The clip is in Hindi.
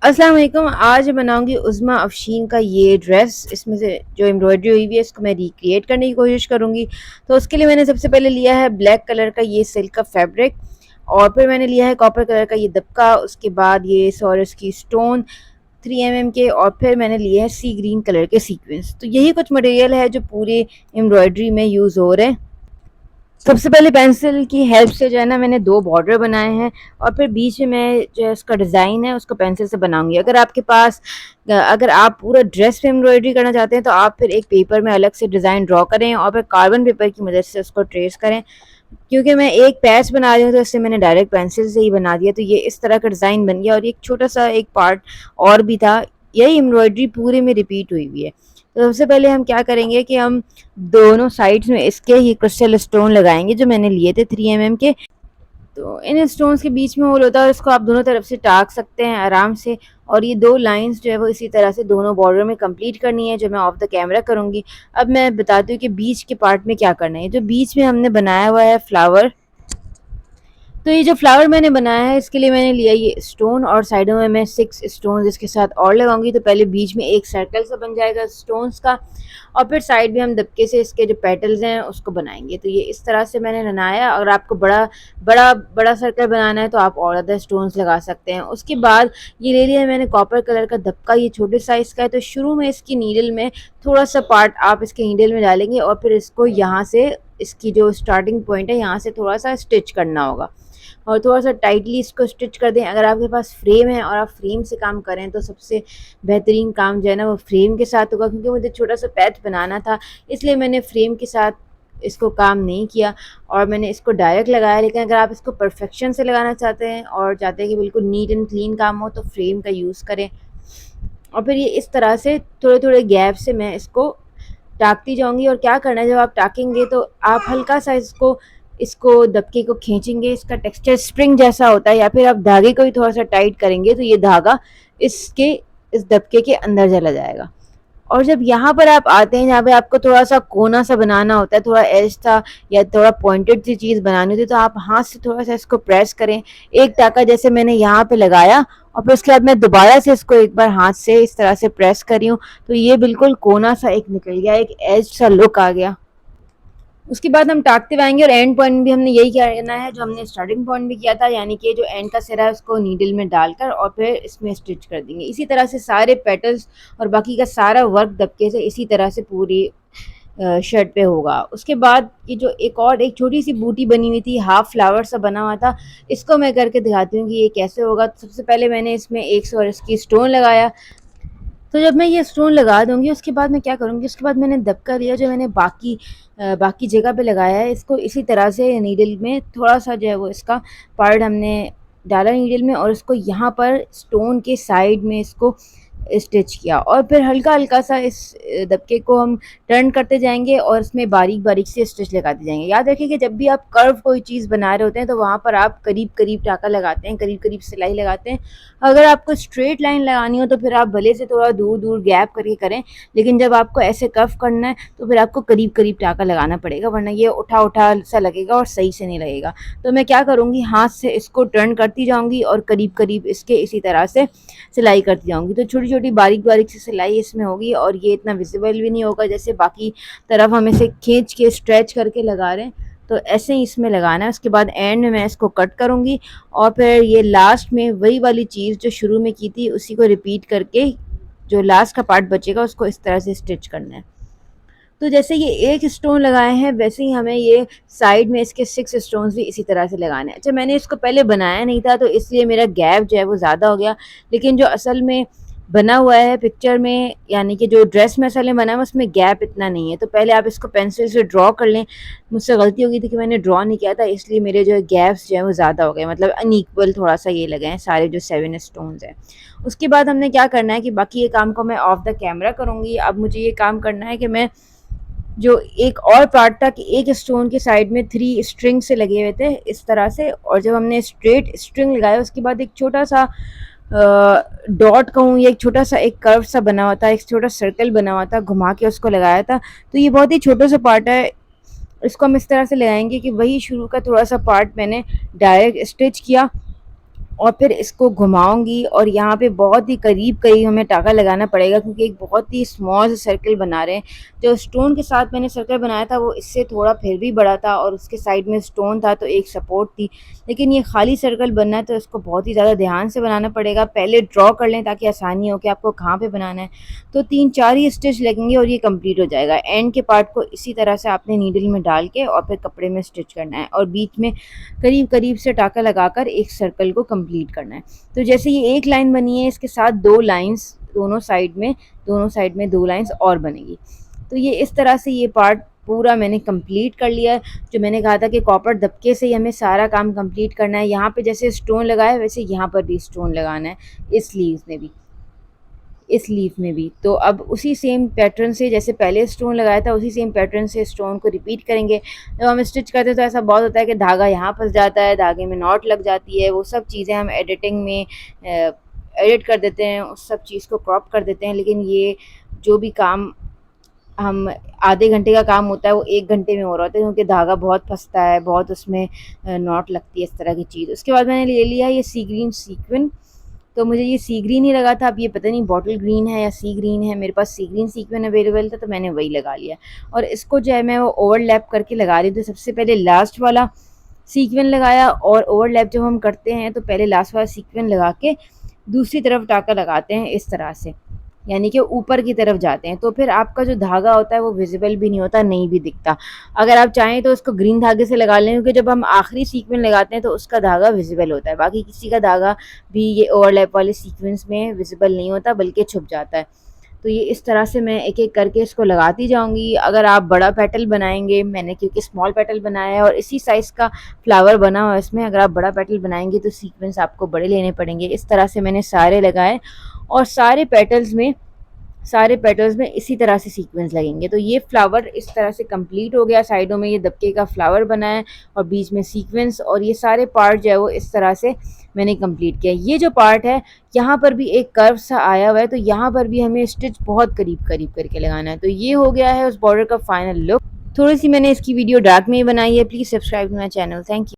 अस्सलाम वालेकुम। आज बनाऊंगी उज़्मा अफशीन का ये ड्रेस। इसमें से जो एम्ब्रॉयडरी हुई हुई है इसको मैं रिक्रिएट करने की कोशिश करूंगी। तो उसके लिए मैंने सबसे पहले लिया है ब्लैक कलर का ये सिल्क का फैब्रिक, और फिर मैंने लिया है कॉपर कलर का ये दबका, उसके बाद ये सॉरस की स्टोन 3 mm के, और फिर मैंने लिए हैं सी ग्रीन कलर के सीक्वेंस। तो यही कुछ मटेरियल है जो पूरे एम्ब्रॉयडरी में यूज़ हो रहे हैं। सबसे पहले पेंसिल की हेल्प से जो है ना मैंने 2 बॉर्डर बनाए हैं, और फिर बीच में मैं जो है उसका डिज़ाइन है उसको पेंसिल से बनाऊंगी। अगर आपके पास अगर आप पूरा ड्रेस पे एम्ब्रॉयडरी करना चाहते हैं तो आप फिर एक पेपर में अलग से डिज़ाइन ड्रॉ करें और फिर कार्बन पेपर की मदद से उसको ट्रेस करें। क्योंकि मैं एक पैच बना रही हूँ तो इससे मैंने डायरेक्ट पेंसिल से ही बना दिया, तो ये इस तरह का डिज़ाइन बन गया। और एक छोटा सा एक पार्ट और भी था, यही एम्ब्रॉयडरी पूरे में रिपीट हुई हुई है। तो सबसे पहले हम क्या करेंगे कि हम दोनों साइड्स में इसके ये क्रिस्टल स्टोन लगाएंगे जो मैंने लिए थे 3 mm के। तो इन स्टोन्स के बीच में होल होता है और इसको आप दोनों तरफ से टाक सकते हैं आराम से। और ये 2 लाइंस जो है वो इसी तरह से दोनों बॉर्डर में कंप्लीट करनी है, जो मैं ऑफ द कैमरा करूँगी। अब मैं बताती हूँ कि बीच के पार्ट में क्या करना है। जो बीच में हमने बनाया हुआ है फ्लावर, तो ये जो फ्लावर मैंने बनाया है इसके लिए मैंने लिया ये स्टोन, और साइडों में मैं 6 स्टोन इसके साथ और लगाऊंगी। तो पहले बीच में एक सर्कल सा बन जाएगा स्टोन्स का, और फिर साइड में हम दबके से इसके जो पेटल्स हैं उसको बनाएंगे। तो ये इस तरह से मैंने बनाया। अगर आपको बड़ा बड़ा बड़ा सर्कल बनाना है तो आप और ज़्यादा स्टोन्स लगा सकते हैं। उसके बाद ये ले लिया है मैंने कॉपर कलर का दबका, ये छोटे साइज़ का है। तो शुरू में इसकी नीडल में थोड़ा सा पार्ट आप इसके नीडल में डालेंगे, और फिर इसको यहाँ से इसकी जो स्टार्टिंग पॉइंट है यहाँ से थोड़ा सा स्टिच करना होगा, और थोड़ा-सा टाइटली इसको स्टिच कर दें। अगर आपके पास फ्रेम है और आप फ्रेम से काम करें तो सबसे बेहतरीन काम जो है ना वो फ्रेम के साथ होगा, क्योंकि मुझे छोटा-सा पैच बनाना था, इसलिए मैंने फ्रेम के साथ इसको काम नहीं किया और मैंने इसको डायरेक्ट लगाया। लेकिन अगर आप इसको परफेक्शन से लगाना चाहते हैं और चाहते हैं कि बिल्कुल नीट एंड क्लीन काम हो तो फ्रेम का यूज़ करें। और फिर ये इस तरह से थोड़े-थोड़े गैप से मैं इसको टाकती जाऊँगी। और क्या करना है, जब आप टाकेंगे तो आप हल्का-सा इसको इसको दबके को खींचेंगे। इसका टेक्सचर स्प्रिंग जैसा होता है, या फिर आप धागे को ही थोड़ा-सा टाइट करेंगे तो ये धागा इसके इस दबके के अंदर चला जाएगा। और जब यहाँ पर आप आते हैं जहाँ पे आपको थोड़ा-सा कोना सा बनाना होता है, थोड़ा एज सा या थोड़ा पॉइंटेड सी चीज़ बनानी होती है, तो आप हाथ से थोड़ा-सा इसको प्रेस करें। एक टाँका जैसे मैंने यहाँ पे लगाया, और फिर उसके बाद मैं दोबारा से इसको एक बार हाथ से इस तरह से प्रेस कर रही हूँ, तो ये बिल्कुल कोना सा एक निकल गया, एक एज सा लुक आ गया। उसके बाद हम टाकते हुए आएंगे, और एंड पॉइंट भी हमने यही करना है जो हमने स्टार्टिंग पॉइंट भी किया था, यानी कि जो एंड का सिरा है उसको नीडल में डालकर और फिर इसमें स्टिच कर देंगे। इसी तरह से सारे पेटल्स और बाकी का सारा वर्क दबके से इसी तरह से पूरी शर्ट पे होगा। उसके बाद ये जो एक छोटी सी बूटी बनी हुई थी, हाफ फ्लावर सा बना हुआ था, इसको मैं करके दिखाती हूँ कि ये कैसे होगा। तो सबसे पहले मैंने इसमें एक सौ इसकी स्टोन लगाया। तो जब मैं ये स्टोन लगा दूँगी उसके बाद मैं क्या करूँगी, उसके बाद मैंने दबका लिया जो मैंने बाकी जगह पे लगाया है, इसको इसी तरह से नीडल में थोड़ा-सा जो है वो इसका पार्ट हमने डाला नीडल में, और इसको यहाँ पर स्टोन के साइड में इसको स्टिच किया। और फिर हल्का-हल्का सा इस दबके को हम टर्न करते जाएँगे और इसमें बारीक-बारीक से स्टिच लगाते जाएँगे। याद रखिए कि जब भी आप कर्व कोई चीज़ बना रहे होते हैं तो वहाँ पर आप करीब-करीब टाँका लगाते हैं, करीब-करीब सिलाई लगाते हैं। अगर आपको स्ट्रेट लाइन लगानी हो तो फिर आप भले से थोड़ा दूर-दूर गैप करके करें, लेकिन जब आपको ऐसे कर्व करना है तो फिर आपको करीब-करीब टाँका लगाना पड़ेगा, वरना ये उठा-उठा सा लगेगा और सही से नहीं लगेगा। तो मैं क्या करूँगी, हाथ से इसको टर्न करती जाऊँगी और करीब-करीब इसके इसी तरह से सिलाई करती जाऊँगी। तो छोटी-छोटी बारीक-बारीक सी सिलाई इसमें होगी, और ये इतना विज़िबल भी नहीं होगा जैसे बाकी तरफ हम इसे खींच के स्ट्रेच करके लगा रहे हैं। तो ऐसे ही इसमें लगाना है। उसके बाद एंड में मैं इसको कट करूँगी, और फिर ये लास्ट में वही वाली चीज़ जो शुरू में की थी उसी को रिपीट करके जो लास्ट का पार्ट बचेगा उसको इस तरह से स्टिच करना है। तो जैसे ये एक स्टोन लगाए हैं वैसे ही हमें ये साइड में इसके 6 स्टोन्स भी इसी तरह से लगाने हैं। अच्छा, मैंने इसको पहले बनाया नहीं था तो इसलिए मेरा गैप जो है वो ज़्यादा हो गया, लेकिन जो असल में बना हुआ है पिक्चर में, यानी कि जो ड्रेस में असल में बना हुआ है उसमें गैप इतना नहीं है। तो पहले आप इसको पेंसिल से ड्रॉ कर लें। मुझसे गलती हो गई थी कि मैंने ड्रॉ नहीं किया था, इसलिए मेरे जो गैप्स जो हैं वो ज़्यादा हो गए, मतलब अनइक्वल थोड़ा-सा ये लगे हैं सारे जो 7 स्टोन्स हैं। उसके बाद हमने क्या करना है कि बाकी ये काम को मैं ऑफ द कैमरा करूँगी। अब मुझे ये काम करना है कि मैं जो एक और पार्ट था कि एक स्टोन के साइड में 3 स्ट्रिंग से लगे हुए थे इस तरह से, और जब हमने स्ट्रेट स्ट्रिंग लगाया उसके बाद एक छोटा सा डॉट कहूँ या एक छोटा सा एक कर्व सा बना हुआ था, एक छोटा सर्कल बना हुआ था, घुमा के उसको लगाया था। तो ये बहुत ही छोटा सा पार्ट है, इसको हम इस तरह से लगाएंगे कि वही शुरू का थोड़ा सा पार्ट मैंने डायरेक्ट स्टिच किया, और फिर इसको घुमाऊँगी और यहाँ पे बहुत ही करीब-करीब हमें टाँका लगाना पड़ेगा, क्योंकि एक बहुत ही स्मॉल सा सर्कल बना रहे हैं। जो स्टोन के साथ मैंने सर्कल बनाया था वो इससे थोड़ा फिर भी बड़ा था और उसके साइड में स्टोन था तो एक सपोर्ट थी। लेकिन ये खाली सर्कल बनना है तो इसको बहुत ही ज़्यादा ध्यान से बनाना पड़ेगा। पहले ड्रॉ कर लें ताकि आसानी हो कि आपको कहाँ पे बनाना है। तो 3-4 ही स्टिच लगेंगे और ये कंप्लीट हो जाएगा। एंड के पार्ट को इसी तरह से आपने नीडल में डाल के और फिर कपड़े में स्टिच करना है और बीच में करीब-करीब से टाँका लगाकर एक सर्कल को कंप्लीट करना है। तो जैसे ये एक लाइन बनी है, इसके साथ 2 लाइन्स दोनों साइड में 2 लाइन्स और बनेगी। तो ये इस तरह से ये पार्ट पूरा मैंने कंप्लीट कर लिया है। जो मैंने कहा था कि कॉपर दबके से ही हमें सारा काम कंप्लीट करना है। यहाँ पे जैसे स्टोन लगाया वैसे यहाँ पर भी स्टोन लगाना है, इस लीफ में भी। तो अब उसी सेम पैटर्न से, जैसे पहले स्टोन लगाया था उसी सेम पैटर्न से स्टोन को रिपीट करेंगे। जब हम स्टिच करते हैं तो ऐसा बहुत होता है कि धागा यहाँ फँस जाता है, धागे में नॉट लग जाती है। वो सब चीज़ें हम एडिटिंग में एडिट कर देते हैं, उस सब चीज़ को क्रॉप कर देते हैं। लेकिन ये जो भी काम हम आधे घंटे का काम होता है वो 1 घंटे में हो रहा होता है, क्योंकि धागा बहुत फँसता है, बहुत उसमें नॉट लगती है, इस तरह की चीज़। उसके बाद मैंने ले लिया ये सी ग्रीन सीक्वेंस। तो मुझे ये सी ग्रीन ही लगा था, अब ये पता नहीं बॉटल ग्रीन है या सी ग्रीन है। मेरे पास सी ग्रीन सीक्वेंस अवेलेबल था तो मैंने वही लगा लिया और इसको जो है मैं वो ओवरलैप करके लगा रही हूँ। तो सबसे पहले लास्ट वाला सीक्वेंस लगाया और ओवरलैप जब हम करते हैं तो पहले लास्ट वाला सीक्वेंस लगा के दूसरी तरफ टाँका लगाते हैं इस तरह से, यानी कि ऊपर की तरफ जाते हैं। तो फिर आपका जो धागा होता है वो विजिबल भी नहीं होता, नहीं भी दिखता। अगर आप चाहें तो उसको ग्रीन धागे से लगा लें, क्योंकि जब हम आखिरी सीक्वेंस लगाते हैं तो उसका धागा विजिबल होता है। बाकी किसी का धागा भी ये ओवरलैप वाले सीक्वेंस में विजिबल नहीं होता बल्कि छुप जाता है। तो ये इस तरह से मैं एक-एक करके इसको लगाती जाऊँगी। अगर आप बड़ा पेटल बनाएँगे, मैंने क्योंकि स्मॉल पेटल बनाया है और इसी साइज़ का फ्लावर बना हुआ है इसमें, अगर आप बड़ा पेटल बनाएँगे तो सीक्वेंस आपको बड़े लेने पड़ेंगे। इस तरह से मैंने सारे लगाए और सारे पेटल्स में इसी तरह से सीक्वेंस लगेंगे। तो ये फ्लावर इस तरह से कंप्लीट हो गया। साइडों में ये दबके का फ्लावर बना है और बीच में सीक्वेंस, और ये सारे पार्ट जो है वो इस तरह से मैंने कंप्लीट किया। ये जो पार्ट है यहाँ पर भी एक कर्व सा आया हुआ है, तो यहाँ पर भी हमें स्टिच बहुत करीब-करीब करके लगाना है। तो ये हो गया है उस बॉर्डर का फाइनल लुक। थोड़ी-सी मैंने इसकी वीडियो डार्क में ही बनाई है। Please subscribe to my channel. Thank you.